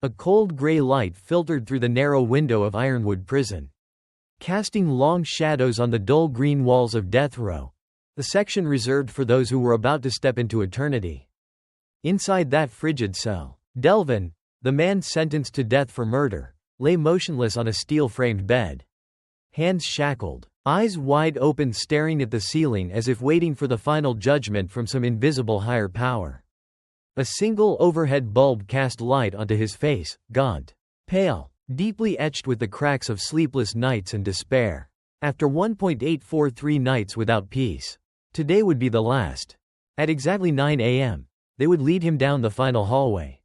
A cold gray light filtered through the narrow window of Ironwood Prison, casting long shadows on the dull green walls of Death Row, the section reserved for those who were about to step into eternity. Inside that frigid cell, Delvin, the man sentenced to death for murder, lay motionless on a steel-framed bed. Hands shackled, eyes wide open, staring at the ceiling as if waiting for the final judgment from some invisible higher power. A single overhead bulb cast light onto his face, gaunt, pale, deeply etched with the cracks of sleepless nights and despair. After 1.843 nights without peace, today would be the last. At exactly 9 a.m., they would lead him down the final hallway,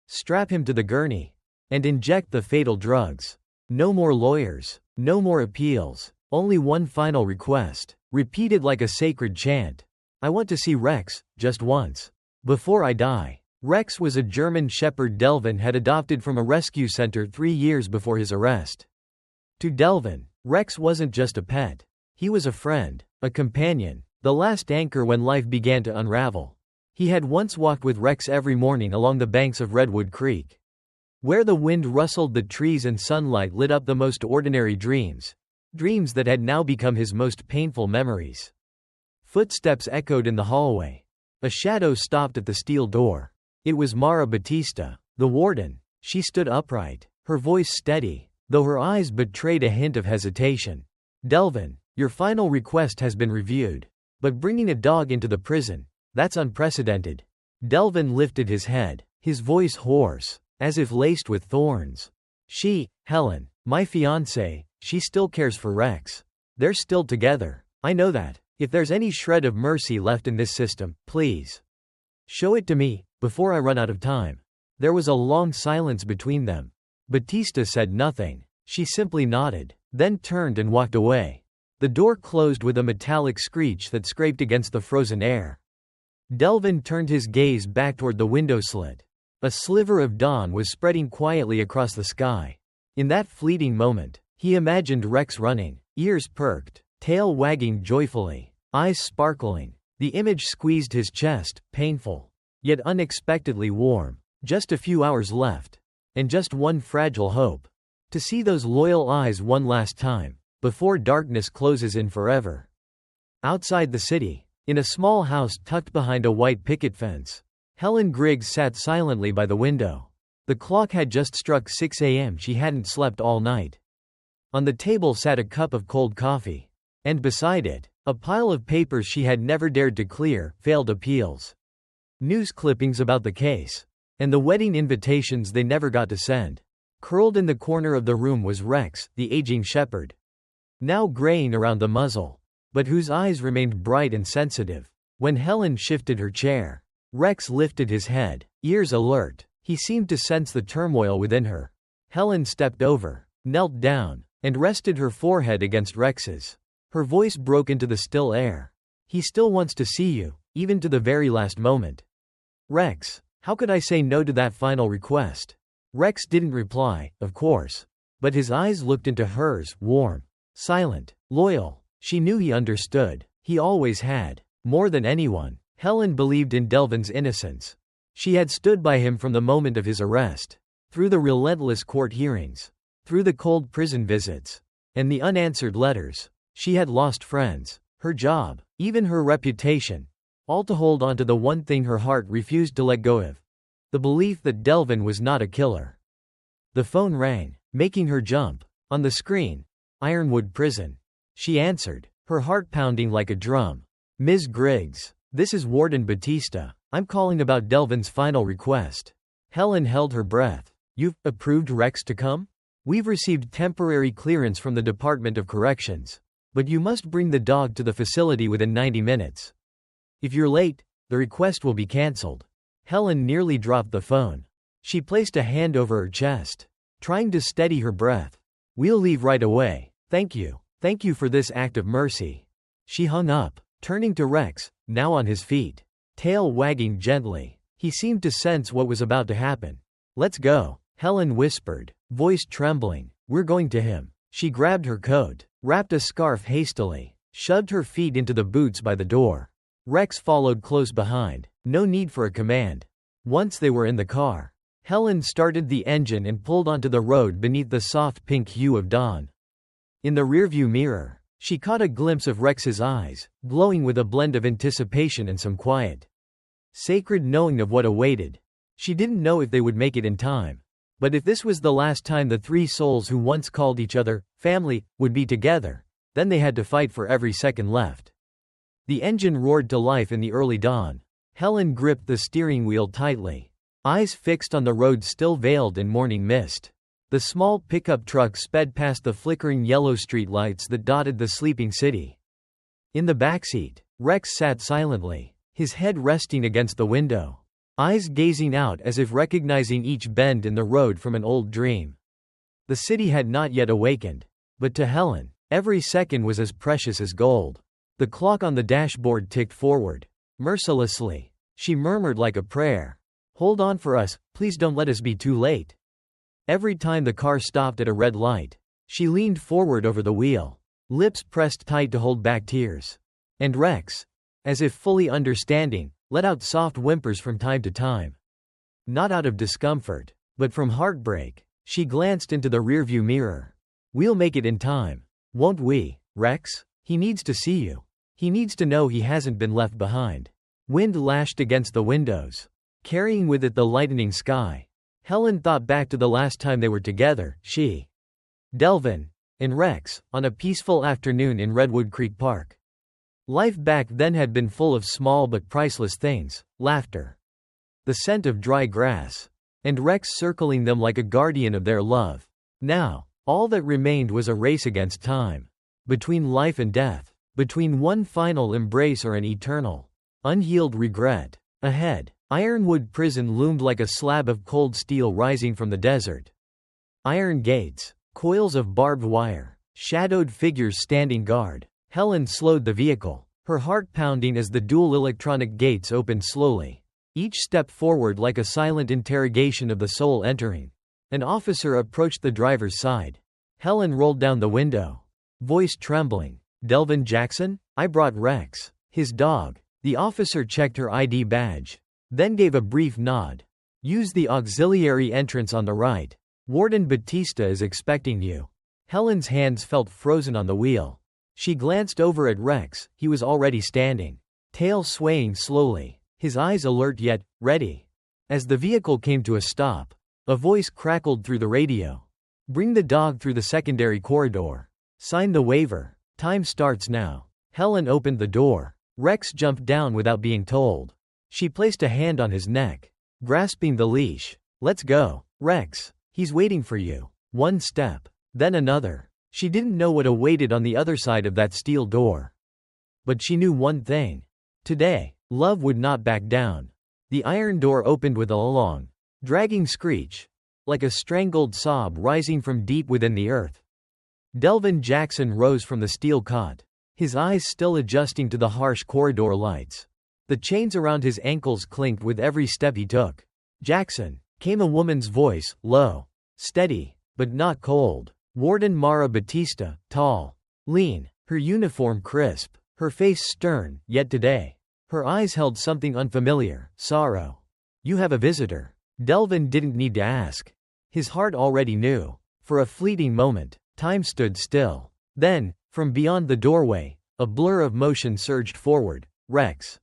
strap him to the gurney, and inject the fatal drugs. No more lawyers, no more appeals, only one final request, repeated like a sacred chant. I want to see Rex, just once, before I die. Rex was a German shepherd Delvin had adopted from a rescue center 3 years before his arrest. To Delvin, Rex wasn't just a pet. He was a friend, a companion, the last anchor when life began to unravel. He had once walked with Rex every morning along the banks of Redwood Creek, where the wind rustled the trees and sunlight lit up the most ordinary dreams, dreams that had now become his most painful memories. Footsteps echoed in the hallway. A shadow stopped at the steel door. It was Mara Batista, the warden. She stood upright, her voice steady, though her eyes betrayed a hint of hesitation. Delvin, your final request has been reviewed. But bringing a dog into the prison, that's unprecedented. Delvin lifted his head, his voice hoarse, as if laced with thorns. Helen, my fiancée, she still cares for Rex. They're still together. I know that. If there's any shred of mercy left in this system, please show it to me, before I run out of time. There was a long silence between them. Batista said nothing. She simply nodded, then turned and walked away. The door closed with a metallic screech that scraped against the frozen air. Delvin turned his gaze back toward the window slit. A sliver of dawn was spreading quietly across the sky. In that fleeting moment, he imagined Rex running, ears perked, tail wagging joyfully, eyes sparkling. The image squeezed his chest, painful, yet unexpectedly warm. Just a few hours left. And just one fragile hope. To see those loyal eyes one last time, before darkness closes in forever. Outside the city, in a small house tucked behind a white picket fence, Helen Griggs sat silently by the window. The clock had just struck 6 a.m. She hadn't slept all night. On the table sat a cup of cold coffee. And beside it, a pile of papers she had never dared to clear, failed appeals, news clippings about the case, and the wedding invitations they never got to send. Curled in the corner of the room was Rex, the aging shepherd, now graying around the muzzle, but whose eyes remained bright and sensitive. When Helen shifted her chair, Rex lifted his head, ears alert. He seemed to sense the turmoil within her. Helen stepped over, knelt down, and rested her forehead against Rex's. Her voice broke into the still air. He still wants to see you, even to the very last moment. Rex, how could I say no to that final request? Rex didn't reply, of course. But his eyes looked into hers, warm, silent, loyal. She knew he understood. He always had. More than anyone, Helen believed in Delvin's innocence. She had stood by him from the moment of his arrest, through the relentless court hearings, through the cold prison visits, and the unanswered letters. She had lost friends, her job, even her reputation, all to hold on to the one thing her heart refused to let go of: the belief that Delvin was not a killer. The phone rang, making her jump. On the screen, Ironwood Prison. She answered, her heart pounding like a drum. Ms. Griggs, this is Warden Batista. I'm calling about Delvin's final request. Helen held her breath. You've approved Rex to come? We've received temporary clearance from the Department of Corrections. But you must bring the dog to the facility within 90 minutes. If you're late, the request will be cancelled. Helen nearly dropped the phone. She placed a hand over her chest, trying to steady her breath. We'll leave right away. Thank you. Thank you for this act of mercy. She hung up, turning to Rex, now on his feet, tail wagging gently. He seemed to sense what was about to happen. Let's go, Helen whispered, voice trembling. We're going to him. She grabbed her coat, wrapped a scarf hastily, shoved her feet into the boots by the door. Rex followed close behind. No need for a command. Once they were in the car, Helen started the engine and pulled onto the road beneath the soft pink hue of dawn. In the rearview mirror, she caught a glimpse of Rex's eyes, glowing with a blend of anticipation and some quiet, sacred knowing of what awaited. She didn't know if they would make it in time, but if this was the last time the three souls who once called each other family would be together, then they had to fight for every second left. The engine roared to life in the early dawn. Helen gripped the steering wheel tightly, eyes fixed on the road still veiled in morning mist. The small pickup truck sped past the flickering yellow street lights that dotted the sleeping city. In the backseat, Rex sat silently, his head resting against the window, eyes gazing out as if recognizing each bend in the road from an old dream. The city had not yet awakened, but to Helen, every second was as precious as gold. The clock on the dashboard ticked forward, mercilessly. She murmured like a prayer, "Hold on for us, please don't let us be too late." Every time the car stopped at a red light, she leaned forward over the wheel, lips pressed tight to hold back tears. And Rex, as if fully understanding, let out soft whimpers from time to time. Not out of discomfort, but from heartbreak. She glanced into the rearview mirror. "We'll make it in time, won't we, Rex? He needs to see you. He needs to know he hasn't been left behind." Wind lashed against the windows, carrying with it the lightening sky. Helen thought back to the last time they were together, she, Delvin, and Rex, on a peaceful afternoon in Redwood Creek Park. Life back then had been full of small but priceless things, laughter, the scent of dry grass, and Rex circling them like a guardian of their love. Now, all that remained was a race against time. Between life and death. Between one final embrace or an eternal, unhealed regret. Ahead, Ironwood Prison loomed like a slab of cold steel rising from the desert. Iron gates, coils of barbed wire, shadowed figures standing guard. Helen slowed the vehicle, her heart pounding as the dual electronic gates opened slowly, each step forward like a silent interrogation of the soul entering. An officer approached the driver's side. Helen rolled down the window, voice trembling. "Delvin Jackson? I brought Rex, his dog." The officer checked her ID badge, then gave a brief nod. "Use the auxiliary entrance on the right. Warden Batista is expecting you." Helen's hands felt frozen on the wheel. She glanced over at Rex. He was already standing, tail swaying slowly, his eyes alert yet ready. As the vehicle came to a stop, a voice crackled through the radio. "Bring the dog through the secondary corridor. Sign the waiver. Time starts now." Helen opened the door. Rex jumped down without being told. She placed a hand on his neck, grasping the leash. "Let's go, Rex. He's waiting for you." One step, then another. She didn't know what awaited on the other side of that steel door. But she knew one thing. Today, love would not back down. The iron door opened with a long, dragging screech, like a strangled sob rising from deep within the earth. Delvin Jackson rose from the steel cot, his eyes still adjusting to the harsh corridor lights. The chains around his ankles clinked with every step he took. "Jackson," came a woman's voice, low, steady, but not cold. Warden Mara Batista, tall, lean, her uniform crisp, her face stern, yet today, her eyes held something unfamiliar, sorrow. "You have a visitor." Delvin didn't need to ask. His heart already knew. For a fleeting moment, time stood still. Then, from beyond the doorway, a blur of motion surged forward. Rex.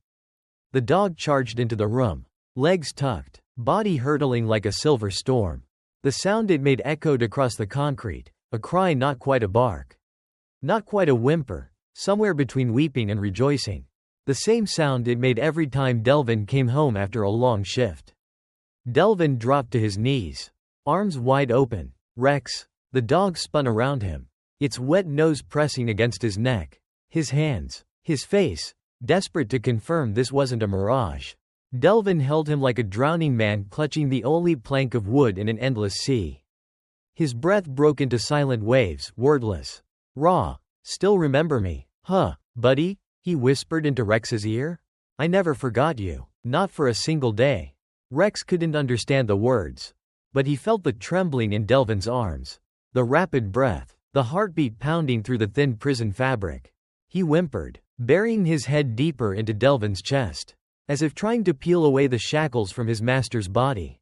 The dog charged into the room, legs tucked, body hurtling like a silver storm. The sound it made echoed across the concrete, a cry not quite a bark, not quite a whimper, somewhere between weeping and rejoicing. The same sound it made every time Delvin came home after a long shift. Delvin dropped to his knees, arms wide open. "Rex." The dog spun around him, its wet nose pressing against his neck, his hands, his face, desperate to confirm this wasn't a mirage. Delvin held him like a drowning man clutching the only plank of wood in an endless sea. His breath broke into silent waves, wordless, raw. "Still remember me, huh, buddy?" he whispered into Rex's ear. "I never forgot you, not for a single day." Rex couldn't understand the words, but he felt the trembling in Delvin's arms, the rapid breath, the heartbeat pounding through the thin prison fabric. He whimpered, burying his head deeper into Delvin's chest, as if trying to peel away the shackles from his master's body.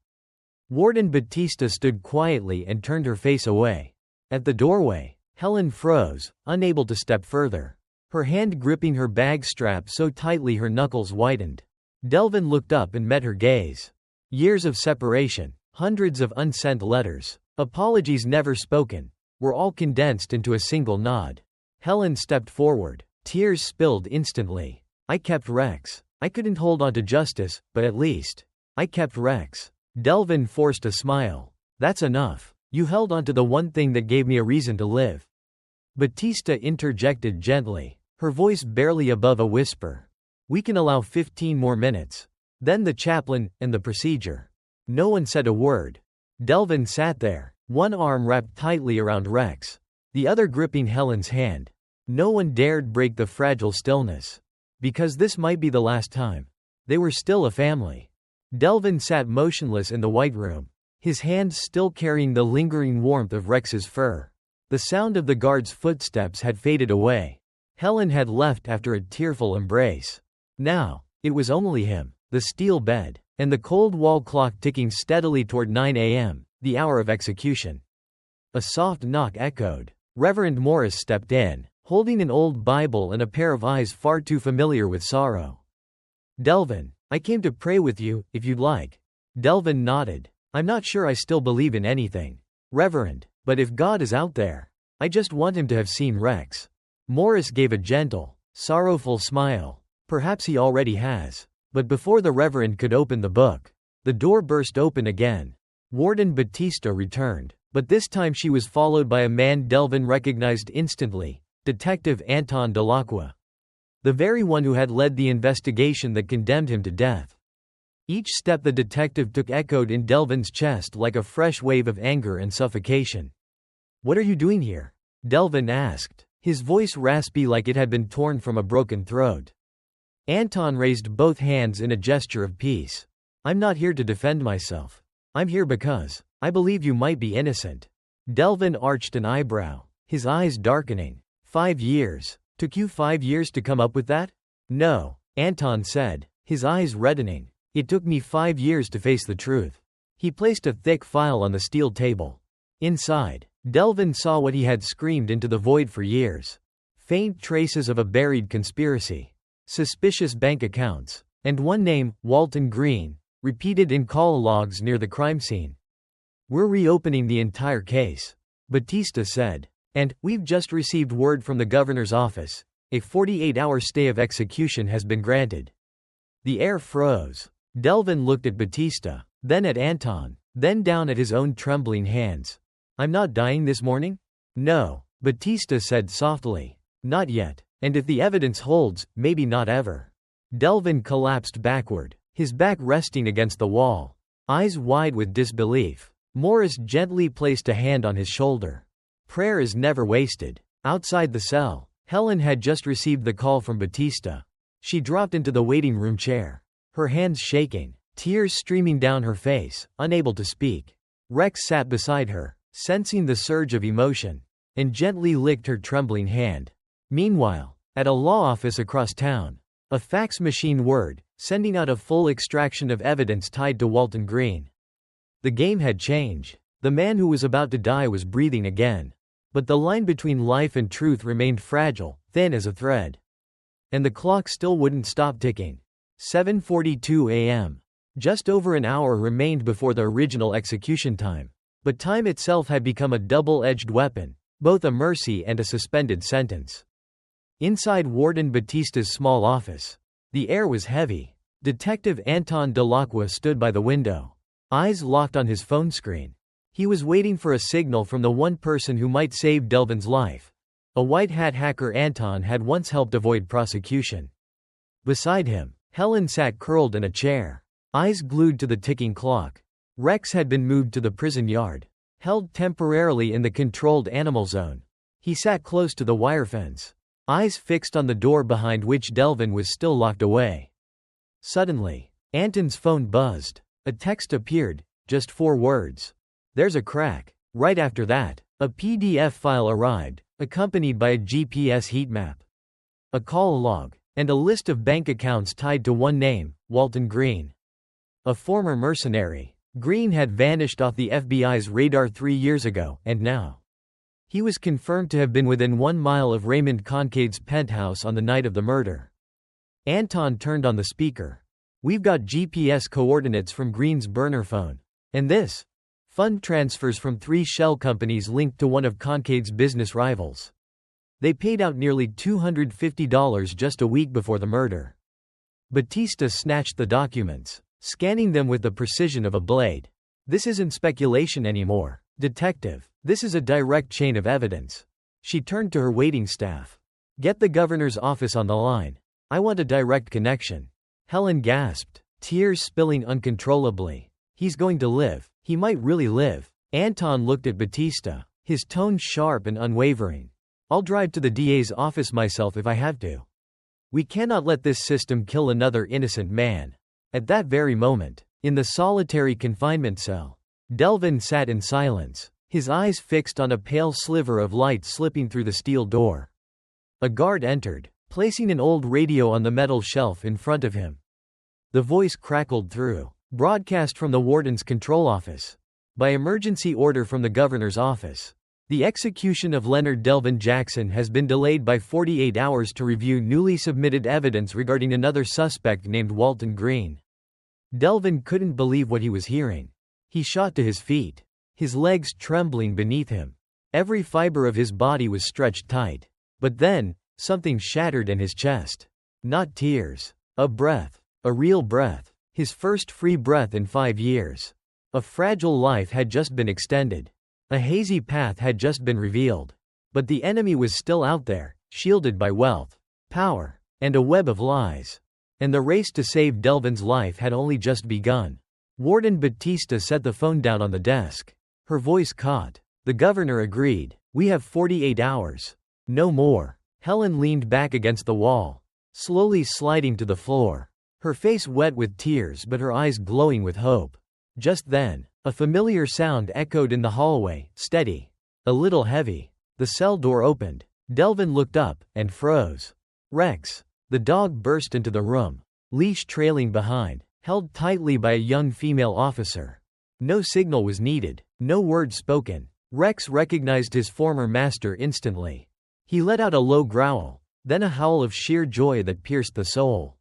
Warden Batista stood quietly and turned her face away. At the doorway, Helen froze, unable to step further. Her hand gripping her bag strap so tightly her knuckles whitened. Delvin looked up and met her gaze. Years of separation, hundreds of unsent letters, apologies never spoken, were all condensed into a single nod. Helen stepped forward. Tears spilled instantly. I kept Rex. I couldn't hold on to justice, but at least I kept Rex. Delvin forced a smile. That's enough. You held on to the one thing that gave me a reason to live. Batista interjected gently, her voice barely above a whisper. We can allow 15 more minutes. Then the chaplain, and the procedure. No one said a word. Delvin sat there, one arm wrapped tightly around Rex, the other gripping Helen's hand. No one dared break the fragile stillness. Because this might be the last time. They were still a family. Delvin sat motionless in the white room, his hands still carrying the lingering warmth of Rex's fur. The sound of the guard's footsteps had faded away. Helen had left after a tearful embrace. Now, it was only him, the steel bed, and the cold wall clock ticking steadily toward 9 a.m., the hour of execution. A soft knock echoed. Reverend Morris stepped in, holding an old Bible and a pair of eyes far too familiar with sorrow. Delvin, I came to pray with you, if you'd like. Delvin nodded. I'm not sure I still believe in anything, Reverend, but if God is out there, I just want him to have seen Rex. Morris gave a gentle, sorrowful smile. Perhaps he already has. But before the Reverend could open the book, the door burst open again. Warden Batista returned, but this time she was followed by a man Delvin recognized instantly, Detective Anton Delacqua. The very one who had led the investigation that condemned him to death. Each step the detective took echoed in Delvin's chest like a fresh wave of anger and suffocation. What are you doing here? Delvin asked, his voice raspy like it had been torn from a broken throat. Anton raised both hands in a gesture of peace. I'm not here to defend myself. I'm here because I believe you might be innocent. Delvin arched an eyebrow, his eyes darkening. 5 years. Took you 5 years to come up with that? No, Anton said, his eyes reddening. It took me 5 years to face the truth. He placed a thick file on the steel table. Inside, Delvin saw what he had screamed into the void for years. Faint traces of a buried conspiracy. Suspicious bank accounts. And one name, Walton Green, repeated in call logs near the crime scene. We're reopening the entire case, Batista said. And, we've just received word from the governor's office. A 48-hour stay of execution has been granted. The air froze. Delvin looked at Batista, then at Anton, then down at his own trembling hands. I'm not dying this morning? No, Batista said softly. Not yet. And if the evidence holds, maybe not ever. Delvin collapsed backward, his back resting against the wall, eyes wide with disbelief. Morris gently placed a hand on his shoulder. Prayer is never wasted. Outside the cell, Helen had just received the call from Batista. She dropped into the waiting room chair, her hands shaking, tears streaming down her face, unable to speak. Rex sat beside her, sensing the surge of emotion, and gently licked her trembling hand. Meanwhile, at a law office across town, a fax machine whirred, sending out a full extraction of evidence tied to Walton Green. The game had changed. The man who was about to die was breathing again. But the line between life and truth remained fragile, thin as a thread. And the clock still wouldn't stop ticking. 7:42 a.m. Just over an hour remained before the original execution time. But time itself had become a double-edged weapon, both a mercy and a suspended sentence. Inside Warden Batista's small office, the air was heavy. Detective Anton Delacqua stood by the window, eyes locked on his phone screen. He was waiting for a signal from the one person who might save Delvin's life. A white hat hacker Anton had once helped avoid prosecution. Beside him, Helen sat curled in a chair, eyes glued to the ticking clock. Rex had been moved to the prison yard, held temporarily in the controlled animal zone. He sat close to the wire fence, eyes fixed on the door behind which Delvin was still locked away. Suddenly, Anton's phone buzzed. A text appeared, just 4 words. There's a crack. Right after that, a PDF file arrived, accompanied by a GPS heat map, a call log, and a list of bank accounts tied to one name, Walton Green. A former mercenary. Green had vanished off the FBI's radar 3 years ago, and now he was confirmed to have been within 1 mile of Raymond Concade's penthouse on the night of the murder. Anton turned on the speaker. "We've got GPS coordinates from Green's burner phone. And this? Fund transfers from 3 shell companies linked to one of Concade's business rivals. They paid out nearly $250 just a week before the murder." Batista snatched the documents, scanning them with the precision of a blade. "This isn't speculation anymore, detective. This is a direct chain of evidence." She turned to her waiting staff. "Get the governor's office on the line. I want a direct connection." Helen gasped, tears spilling uncontrollably. "He's going to live. He might really live." Anton looked at Batista, his tone sharp and unwavering. "I'll drive to the DA's office myself if I have to. We cannot let this system kill another innocent man." At that very moment, in the solitary confinement cell, Delvin sat in silence, his eyes fixed on a pale sliver of light slipping through the steel door. A guard entered, placing an old radio on the metal shelf in front of him. The voice crackled through. "Broadcast from the warden's control office. By emergency order from the governor's office. The execution of Leonard Delvin Jackson has been delayed by 48 hours to review newly submitted evidence regarding another suspect named Walton Green." Delvin couldn't believe what he was hearing. He shot to his feet, his legs trembling beneath him. Every fiber of his body was stretched tight. But then, something shattered in his chest. Not tears. A breath. A real breath. His first free breath in 5 years. A fragile life had just been extended. A hazy path had just been revealed. But the enemy was still out there, shielded by wealth, power, and a web of lies. And the race to save Delvin's life had only just begun. Warden Batista set the phone down on the desk. Her voice caught. The governor agreed. "We have 48 hours. No more." Helen leaned back against the wall, slowly sliding to the floor. Her face wet with tears but her eyes glowing with hope. Just then, a familiar sound echoed in the hallway, steady, a little heavy. The cell door opened. Delvin looked up, and froze. Rex, the dog, burst into the room, leash trailing behind, held tightly by a young female officer. No signal was needed, no word spoken. Rex recognized his former master instantly. He let out a low growl, then a howl of sheer joy that pierced the soul.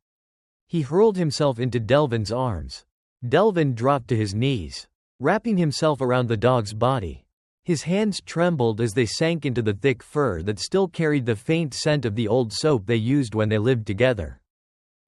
He hurled himself into Delvin's arms. Delvin dropped to his knees, wrapping himself around the dog's body. His hands trembled as they sank into the thick fur that still carried the faint scent of the old soap they used when they lived together.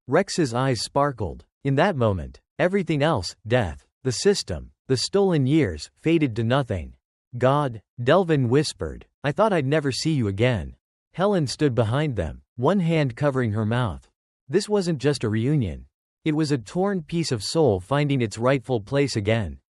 Rex's eyes sparkled. In that moment, everything else, death, the system, the stolen years, faded to nothing. "God," Delvin whispered, "I thought I'd never see you again." Helen stood behind them, one hand covering her mouth. This wasn't just a reunion. It was a torn piece of soul finding its rightful place again.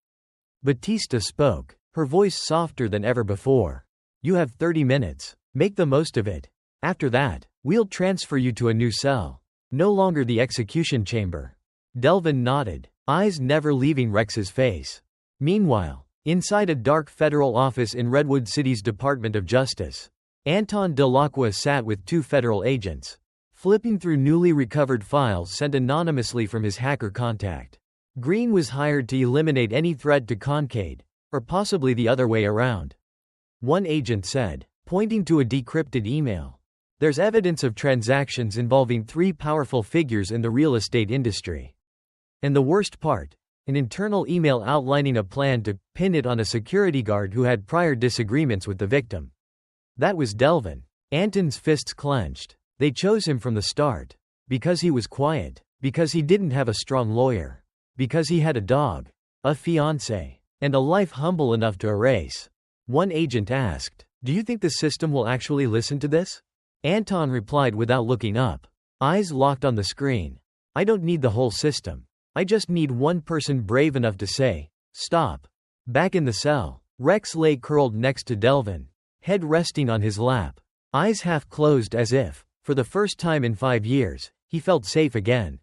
Batista spoke, her voice softer than ever before. "You have 30 minutes. Make the most of it. After that, we'll transfer you to a new cell. No longer the execution chamber." Delvin nodded, eyes never leaving Rex's face. Meanwhile, inside a dark federal office in Redwood City's Department of Justice, Anton Delacqua sat with 2 federal agents, flipping through newly recovered files sent anonymously from his hacker contact. Green was hired to eliminate any threat to Concade, or possibly the other way around. One agent said, pointing to a decrypted email, "There's evidence of transactions involving 3 powerful figures in the real estate industry. And the worst part, an internal email outlining a plan to pin it on a security guard who had prior disagreements with the victim." That was Delvin. Anton's fists clenched. They chose him from the start. Because he was quiet. Because he didn't have a strong lawyer. Because he had a dog. A fiancé. And a life humble enough to erase. One agent asked, "Do you think the system will actually listen to this?" Anton replied without looking up. Eyes locked on the screen. "I don't need the whole system. I just need one person brave enough to say, stop." Back in the cell, Rex lay curled next to Delvin, head resting on his lap, eyes half closed as if, for the first time in 5 years, he felt safe again.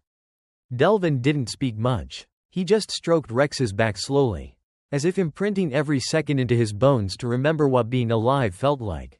Delvin didn't speak much. He just stroked Rex's back slowly, as if imprinting every second into his bones to remember what being alive felt like.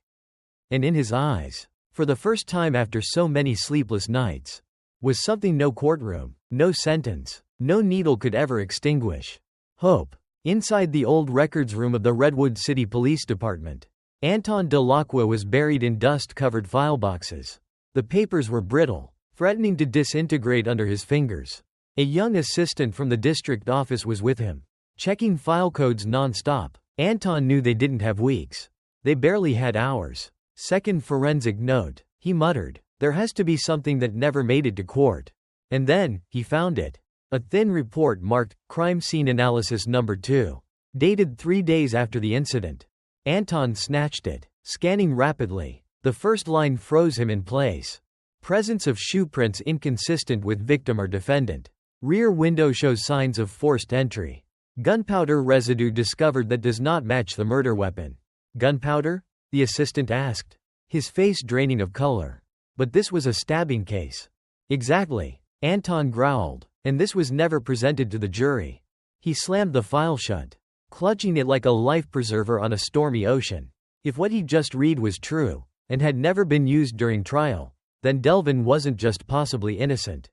And in his eyes, for the first time after so many sleepless nights, was something no courtroom, no sentence, no needle could ever extinguish. Hope. Inside the old records room of the Redwood City Police Department, Anton Delacqua was buried in dust-covered file boxes. The papers were brittle, threatening to disintegrate under his fingers. A young assistant from the district office was with him, checking file codes non-stop. Anton knew they didn't have weeks. They barely had hours. Second forensic note, he muttered. There has to be something that never made it to court. And then, he found it. A thin report marked, Crime Scene Analysis Number 2. Dated 3 days after the incident. Anton snatched it, scanning rapidly. The first line froze him in place. Presence of shoe prints inconsistent with victim or defendant. Rear window shows signs of forced entry. Gunpowder residue discovered that does not match the murder weapon. Gunpowder? The assistant asked, his face draining of color. But this was a stabbing case. Exactly, Anton growled, and this was never presented to the jury. He slammed the file shut, clutching it like a life preserver on a stormy ocean. If what he'd just read was true, and had never been used during trial, then Delvin wasn't just possibly innocent.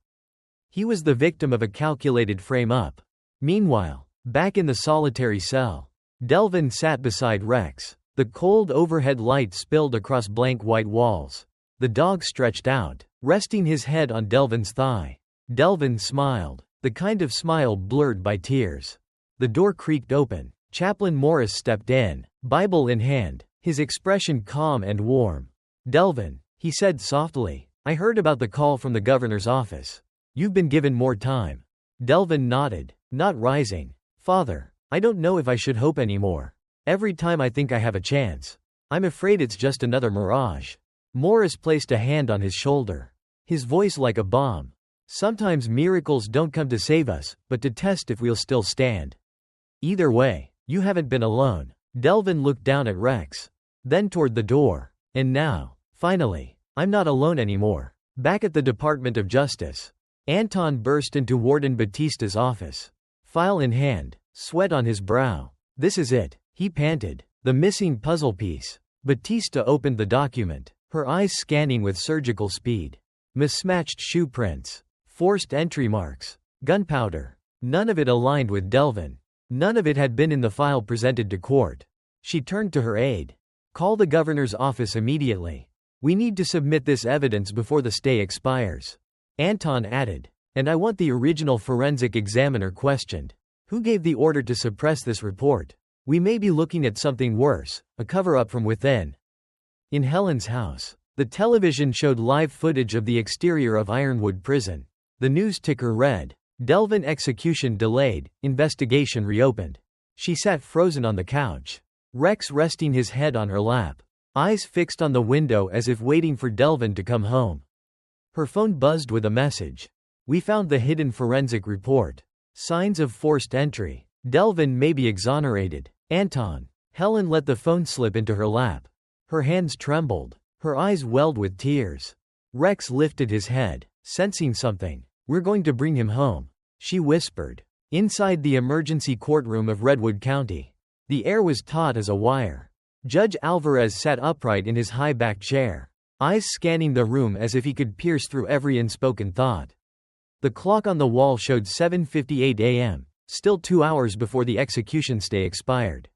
He was the victim of a calculated frame-up. Meanwhile, back in the solitary cell, Delvin sat beside Rex. The cold overhead light spilled across blank white walls. The dog stretched out, resting his head on Delvin's thigh. Delvin smiled, the kind of smile blurred by tears. The door creaked open. Chaplain Morris stepped in, Bible in hand, his expression calm and warm. Delvin, he said softly, I heard about the call from the governor's office. You've been given more time. Delvin nodded, not rising. Father, I don't know if I should hope anymore. Every time I think I have a chance, I'm afraid it's just another mirage. Morris placed a hand on his shoulder, his voice like a bomb. Sometimes miracles don't come to save us, but to test if we'll still stand. Either way, you haven't been alone. Delvin looked down at Rex, then toward the door. And now, finally, I'm not alone anymore. Back at the Department of Justice, Anton burst into Warden Batista's office. File in hand, sweat on his brow. This is it, he panted. The missing puzzle piece. Batista opened the document, her eyes scanning with surgical speed. Mismatched shoe prints. Forced entry marks. Gunpowder. None of it aligned with Delvin. None of it had been in the file presented to court. She turned to her aide. Call the governor's office immediately. We need to submit this evidence before the stay expires. Anton added. And I want the original forensic examiner questioned. Who gave the order to suppress this report? We may be looking at something worse, a cover-up from within. In Helen's house, the television showed live footage of the exterior of Ironwood Prison. The news ticker read, Delvin execution delayed, investigation reopened. She sat frozen on the couch, Rex resting his head on her lap, eyes fixed on the window as if waiting for Delvin to come home. Her phone buzzed with a message. We found the hidden forensic report. Signs of forced entry. Delvin may be exonerated. Anton. Helen let the phone slip into her lap. Her hands trembled. Her eyes welled with tears. Rex lifted his head, sensing something. We're going to bring him home, she whispered. Inside the emergency courtroom of Redwood County, the air was taut as a wire. Judge Alvarez sat upright in his high-backed chair, eyes scanning the room as if he could pierce through every unspoken thought. The clock on the wall showed 7:58 a.m., still 2 hours before the execution stay expired.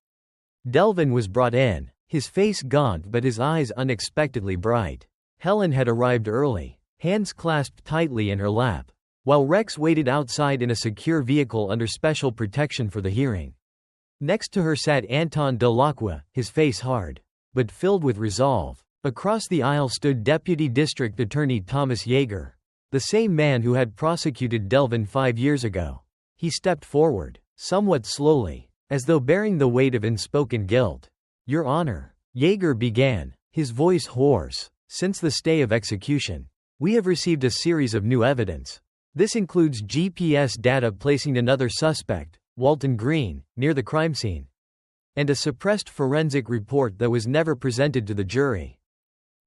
Delvin was brought in, his face gaunt but his eyes unexpectedly bright. Helen had arrived early, hands clasped tightly in her lap, while Rex waited outside in a secure vehicle under special protection for the hearing. Next to her sat Anton Delacqua, his face hard, but filled with resolve. Across the aisle stood Deputy District Attorney Thomas Yeager, the same man who had prosecuted Delvin 5 years ago. He stepped forward, somewhat slowly, as though bearing the weight of unspoken guilt. Your Honor, Yeager began, his voice hoarse, since the stay of execution, we have received a series of new evidence. This includes GPS data placing another suspect, Walton Green, near the crime scene, and a suppressed forensic report that was never presented to the jury.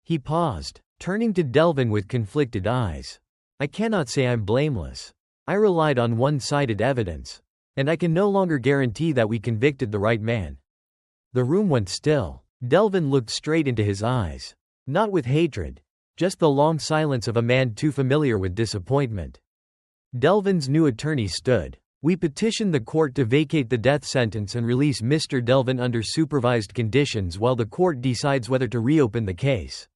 He paused, turning to Delvin with conflicted eyes. I cannot say I'm blameless. I relied on one-sided evidence, and I can no longer guarantee that we convicted the right man. The room went still. Delvin looked straight into his eyes, not with hatred, just the long silence of a man too familiar with disappointment. Delvin's new attorney stood, We petition the court to vacate the death sentence and release Mr. Delvin under supervised conditions while the court decides whether to reopen the case."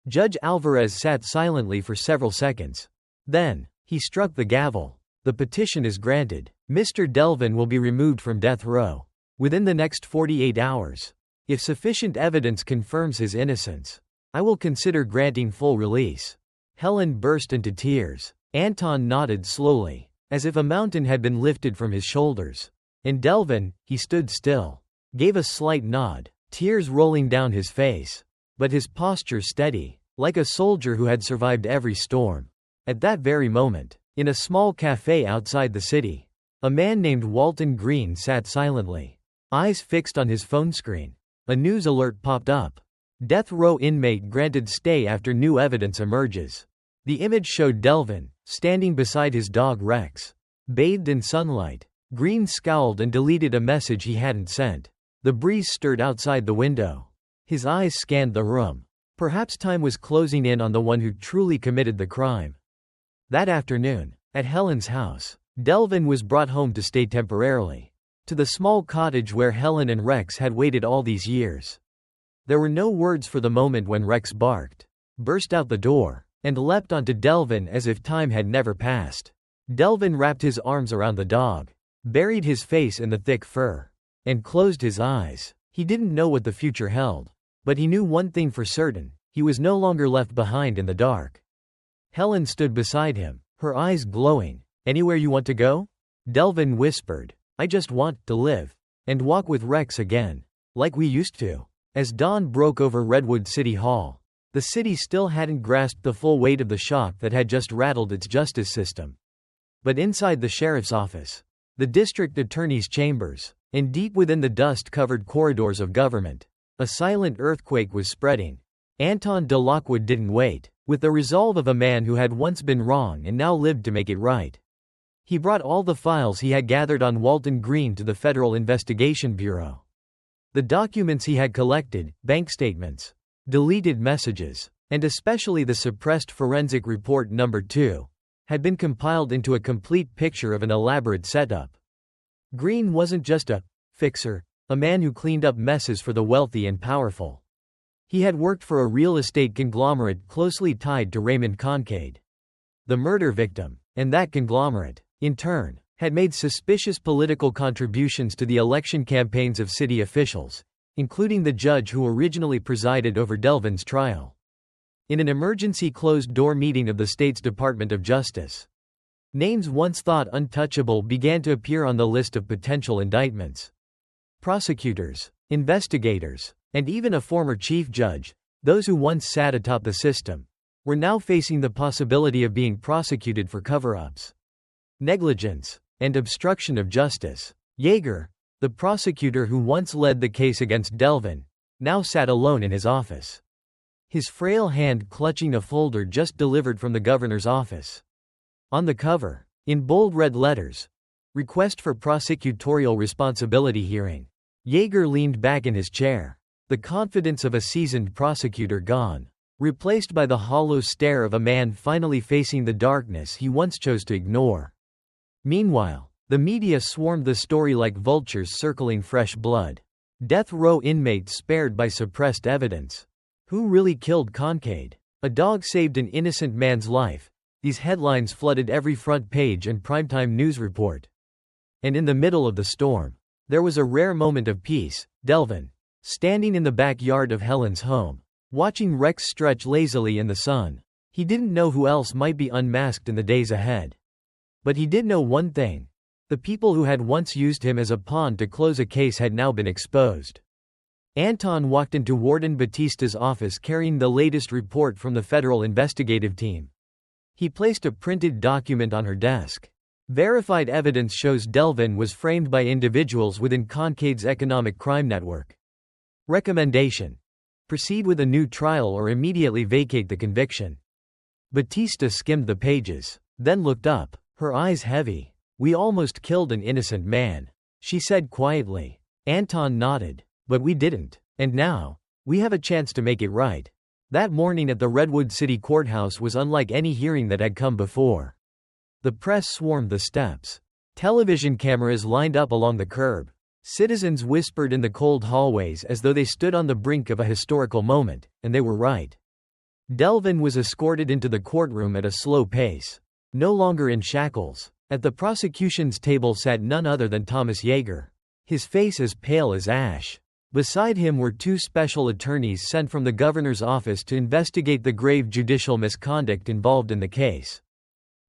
Judge Alvarez sat silently for several seconds. Then, he struck the gavel. "The petition is granted. Mr. Delvin will be removed from death row within the next 48 hours. If sufficient evidence confirms his innocence, I will consider granting full release." Helen burst into tears. Anton nodded slowly, as if a mountain had been lifted from his shoulders. And Delvin, he stood still, gave a slight nod, tears rolling down his face, but his posture steady, like a soldier who had survived every storm. At that very moment, in a small cafe outside the city, a man named Walton Green sat silently, eyes fixed on his phone screen. A news alert popped up. Death row inmate granted stay after new evidence emerges. The image showed Delvin, standing beside his dog Rex. Bathed in sunlight, Green scowled and deleted a message he hadn't sent. The breeze stirred outside the window. His eyes scanned the room. Perhaps time was closing in on the one who truly committed the crime. That afternoon, at Helen's house, Delvin was brought home to stay temporarily. To the small cottage where Helen and Rex had waited all these years. There were no words for the moment when Rex barked, burst out the door, and leapt onto Delvin as if time had never passed. Delvin wrapped his arms around the dog, buried his face in the thick fur, and closed his eyes. He didn't know what the future held, but he knew one thing for certain: he was no longer left behind in the dark. Helen stood beside him, her eyes glowing. "Anywhere you want to go?" Delvin whispered. "I just want to live and walk with Rex again, like we used to." As dawn broke over Redwood City Hall, the city still hadn't grasped the full weight of the shock that had just rattled its justice system. But inside the sheriff's office, the district attorney's chambers, and deep within the dust-covered corridors of government, a silent earthquake was spreading. Anton de Lockwood didn't wait, with the resolve of a man who had once been wrong and now lived to make it right. He brought all the files he had gathered on Walton Green to the Federal Investigation Bureau. The documents he had collected, bank statements, deleted messages, and especially the suppressed forensic report number 2, had been compiled into a complete picture of an elaborate setup. Green wasn't just a fixer, a man who cleaned up messes for the wealthy and powerful. He had worked for a real estate conglomerate closely tied to Raymond Concade, the murder victim, and that conglomerate, in turn, had made suspicious political contributions to the election campaigns of city officials, including the judge who originally presided over Delvin's trial. In an emergency closed-door meeting of the state's Department of Justice, names once thought untouchable began to appear on the list of potential indictments. Prosecutors, investigators, and even a former chief judge, those who once sat atop the system, were now facing the possibility of being prosecuted for cover-ups, negligence, and obstruction of justice. Yeager, the prosecutor who once led the case against Delvin, now sat alone in his office, his frail hand clutching a folder just delivered from the governor's office. On the cover, in bold red letters, "Request for prosecutorial responsibility hearing." Yeager leaned back in his chair, the confidence of a seasoned prosecutor gone, replaced by the hollow stare of a man finally facing the darkness he once chose to ignore. Meanwhile, the media swarmed the story like vultures circling fresh blood. Death row inmates spared by suppressed evidence. Who really killed Concade? A dog saved an innocent man's life. These headlines flooded every front page and primetime news report. And in the middle of the storm, there was a rare moment of peace. Delvin, standing in the backyard of Helen's home, watching Rex stretch lazily in the sun. He didn't know who else might be unmasked in the days ahead. But he did know one thing. The people who had once used him as a pawn to close a case had now been exposed. Anton walked into Warden Batista's office carrying the latest report from the federal investigative team. He placed a printed document on her desk. Verified evidence shows Delvin was framed by individuals within Concade's economic crime network. Recommendation: proceed with a new trial or immediately vacate the conviction. Batista skimmed the pages, then looked up, her eyes heavy. "We almost killed an innocent man," she said quietly. Anton nodded. "But we didn't. And now, we have a chance to make it right." That morning at the Redwood City Courthouse was unlike any hearing that had come before. The press swarmed the steps. Television cameras lined up along the curb. Citizens whispered in the cold hallways as though they stood on the brink of a historical moment, and they were right. Delvin was escorted into the courtroom at a slow pace. No longer in shackles. At the prosecution's table sat none other than Thomas Yeager. His face as pale as ash. Beside him were two special attorneys sent from the governor's office to investigate the grave judicial misconduct involved in the case.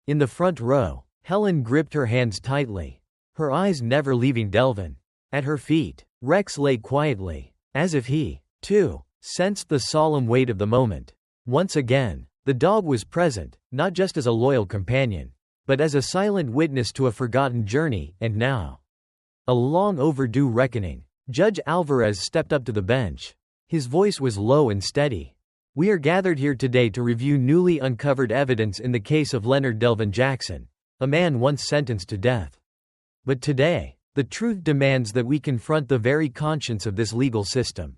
In the front row, Helen gripped her hands tightly, her eyes never leaving Delvin. At her feet, Rex lay quietly, as if he, too, sensed the solemn weight of the moment. Once again, the dog was present, not just as a loyal companion, but as a silent witness to a forgotten journey, and now, a long overdue reckoning. Judge Alvarez stepped up to the bench. His voice was low and steady. "We are gathered here today to review newly uncovered evidence in the case of Leonard Delvin Jackson, a man once sentenced to death. But today, the truth demands that we confront the very conscience of this legal system."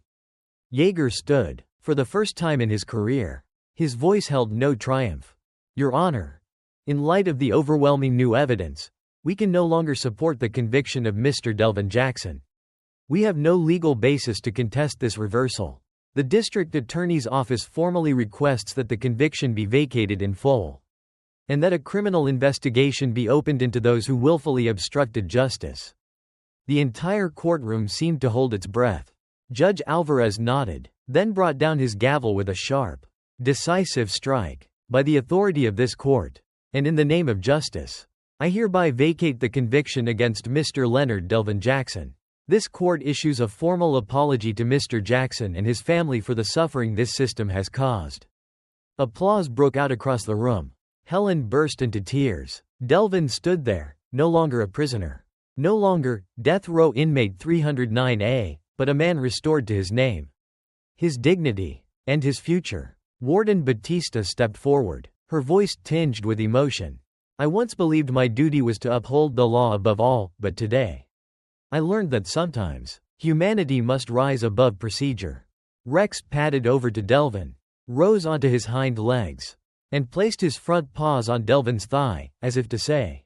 Yeager stood, for the first time in his career. His voice held no triumph. "Your Honor, in light of the overwhelming new evidence, we can no longer support the conviction of Mr. Delvin Jackson. We have no legal basis to contest this reversal. The district attorney's office formally requests that the conviction be vacated in full, and that a criminal investigation be opened into those who willfully obstructed justice." The entire courtroom seemed to hold its breath. Judge Alvarez nodded, then brought down his gavel with a sharp, decisive strike. "By the authority of this court, and in the name of justice, I hereby vacate the conviction against Mr. Leonard Delvin Jackson. This court issues a formal apology to Mr. Jackson and his family for the suffering this system has caused." Applause broke out across the room. Helen burst into tears. Delvin stood there, no longer a prisoner. No longer, death row inmate 309A, but a man restored to his name, his dignity, and his future. Warden Batista stepped forward, her voice tinged with emotion. "I once believed my duty was to uphold the law above all, but today, I learned that sometimes, humanity must rise above procedure." Rex padded over to Delvin, rose onto his hind legs, and placed his front paws on Delvin's thigh, as if to say,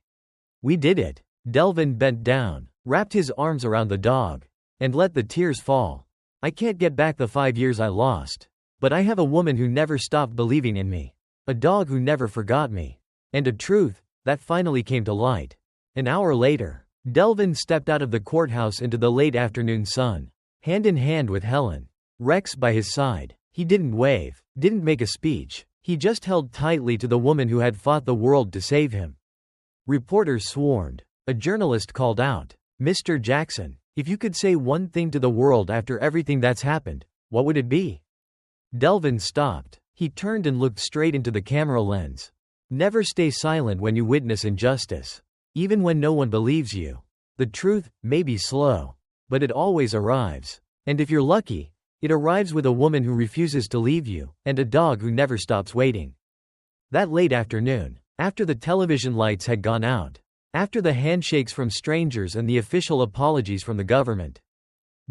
"We did it." Delvin bent down, wrapped his arms around the dog, and let the tears fall. "I can't get back the 5 years I lost. But I have a woman who never stopped believing in me. A dog who never forgot me. And a truth that finally came to light." An hour later, Delvin stepped out of the courthouse into the late afternoon sun, hand in hand with Helen. Rex by his side. He didn't wave, didn't make a speech. He just held tightly to the woman who had fought the world to save him. Reporters swarmed. A journalist called out, "Mr. Jackson, if you could say one thing to the world after everything that's happened, what would it be?" Delvin stopped. He turned and looked straight into the camera lens. "Never stay silent when you witness injustice. Even when no one believes you. The truth may be slow, but it always arrives. And if you're lucky, it arrives with a woman who refuses to leave you, and a dog who never stops waiting." That late afternoon, after the television lights had gone out, after the handshakes from strangers and the official apologies from the government,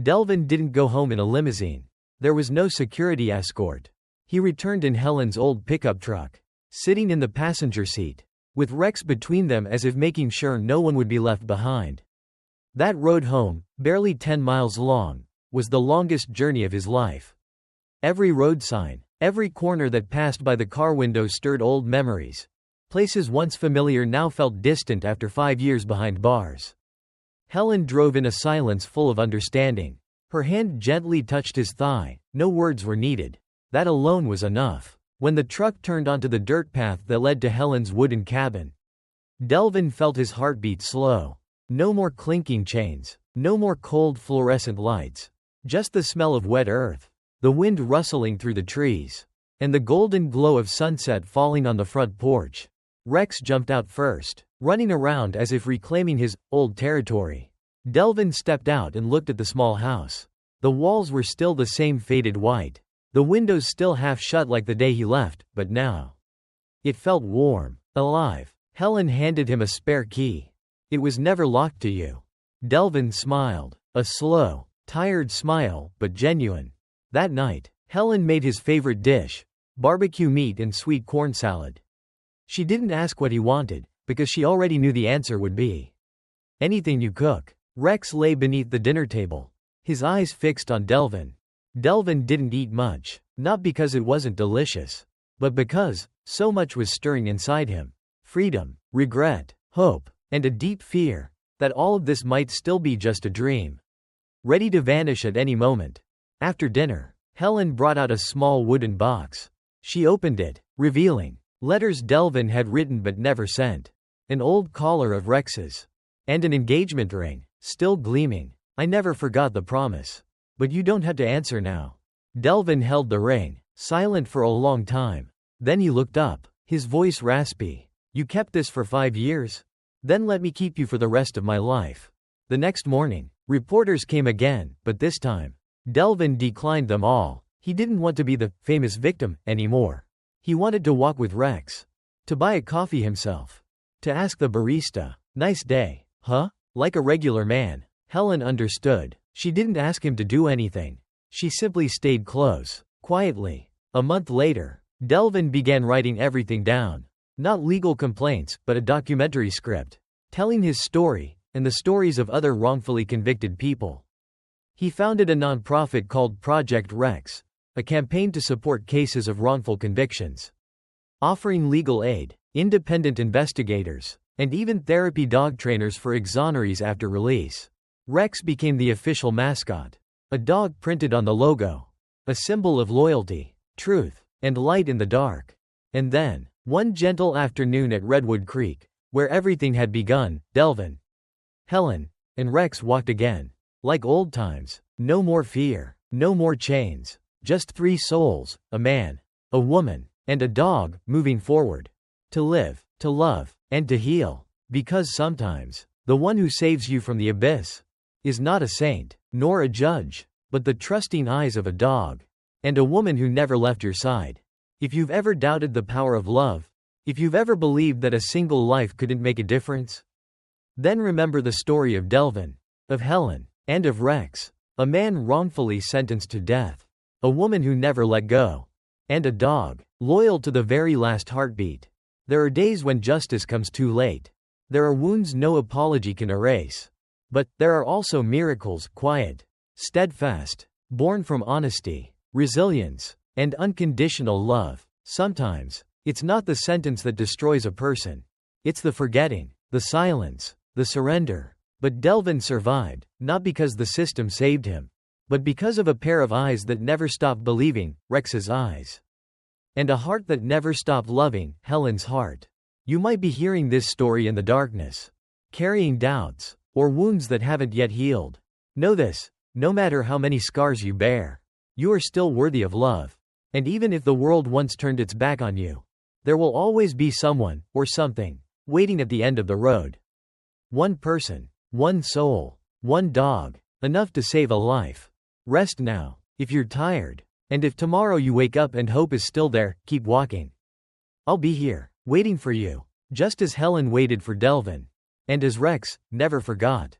Delvin didn't go home in a limousine. There was no security escort. He returned in Helen's old pickup truck, sitting in the passenger seat, with Rex between them as if making sure no one would be left behind. That road home, barely 10 miles long, was the longest journey of his life. Every road sign, every corner that passed by the car window stirred old memories. Places once familiar now felt distant after 5 years behind bars. Helen drove in a silence full of understanding. Her hand gently touched his thigh. No words were needed. That alone was enough. When the truck turned onto the dirt path that led to Helen's wooden cabin, Delvin felt his heartbeat slow. No more clinking chains. No more cold fluorescent lights. Just the smell of wet earth, the wind rustling through the trees, and the golden glow of sunset falling on the front porch. Rex jumped out first, running around as if reclaiming his old territory. Delvin stepped out and looked at the small house. The walls were still the same faded white. The windows still half shut like the day he left, but now it felt warm, alive. Helen handed him a spare key. "It was never locked to you." Delvin smiled, a slow, tired smile, but genuine. That night, Helen made his favorite dish, barbecue meat and sweet corn salad. She didn't ask what he wanted, because she already knew the answer would be Anything you cook. Rex lay beneath the dinner table, his eyes fixed on Delvin. Delvin didn't eat much, not because it wasn't delicious, but because so much was stirring inside him. Freedom, regret, hope, and a deep fear that all of this might still be just a dream, ready to vanish at any moment. After dinner, Helen brought out a small wooden box. She opened it, revealing letters Delvin had written but never sent, an old collar of Rex's, and an engagement ring, still gleaming. I never forgot the promise. But you don't have to answer now. Delvin held the ring, silent for a long time. Then he looked up, his voice raspy. You kept this for 5 years? Then let me keep you for the rest of my life. The next morning, reporters came again, but this time, Delvin declined them all. He didn't want to be the famous victim anymore. He wanted to walk with Rex, to buy a coffee himself, to ask the barista, "Nice day, huh?" Like a regular man. Helen understood. She didn't ask him to do anything. She simply stayed close, quietly. A month later, Delvin began writing everything down. Not legal complaints, but a documentary script, telling his story, and the stories of other wrongfully convicted people. He founded a nonprofit called Project Rex, a campaign to support cases of wrongful convictions, offering legal aid, independent investigators, and even therapy dog trainers for exonerees after release. Rex became the official mascot, a dog printed on the logo, a symbol of loyalty, truth, and light in the dark. And then, one gentle afternoon at Redwood Creek, where everything had begun, Delvin, Helen, and Rex walked again. Like old times. No more fear, no more chains. Just 3 souls, a man, a woman, and a dog, moving forward. To live, to love, and to heal. Because sometimes, the one who saves you from the abyss is not a saint, nor a judge, but the trusting eyes of a dog. And a woman who never left your side. If you've ever doubted the power of love, if you've ever believed that a single life couldn't make a difference, then remember the story of Delvin, of Helen, and of Rex, a man wrongfully sentenced to death, a woman who never let go, and a dog, loyal to the very last heartbeat. There are days when justice comes too late. There are wounds no apology can erase. But there are also miracles, quiet, steadfast, born from honesty, resilience, and unconditional love. Sometimes, it's not the sentence that destroys a person. It's the forgetting, the silence, the surrender. But Delvin survived, not because the system saved him, but because of a pair of eyes that never stopped believing, Rex's eyes. And a heart that never stopped loving, Helen's heart. You might be hearing this story in the darkness, carrying doubts, or wounds that haven't yet healed. Know this, no matter how many scars you bear, you are still worthy of love. And even if the world once turned its back on you, there will always be someone, or something, waiting at the end of the road. One person, one soul, one dog, enough to save a life. Rest now, if you're tired. And if tomorrow you wake up and hope is still there, keep walking. I'll be here, waiting for you, just as Helen waited for Delvin. And as Rex never forgot.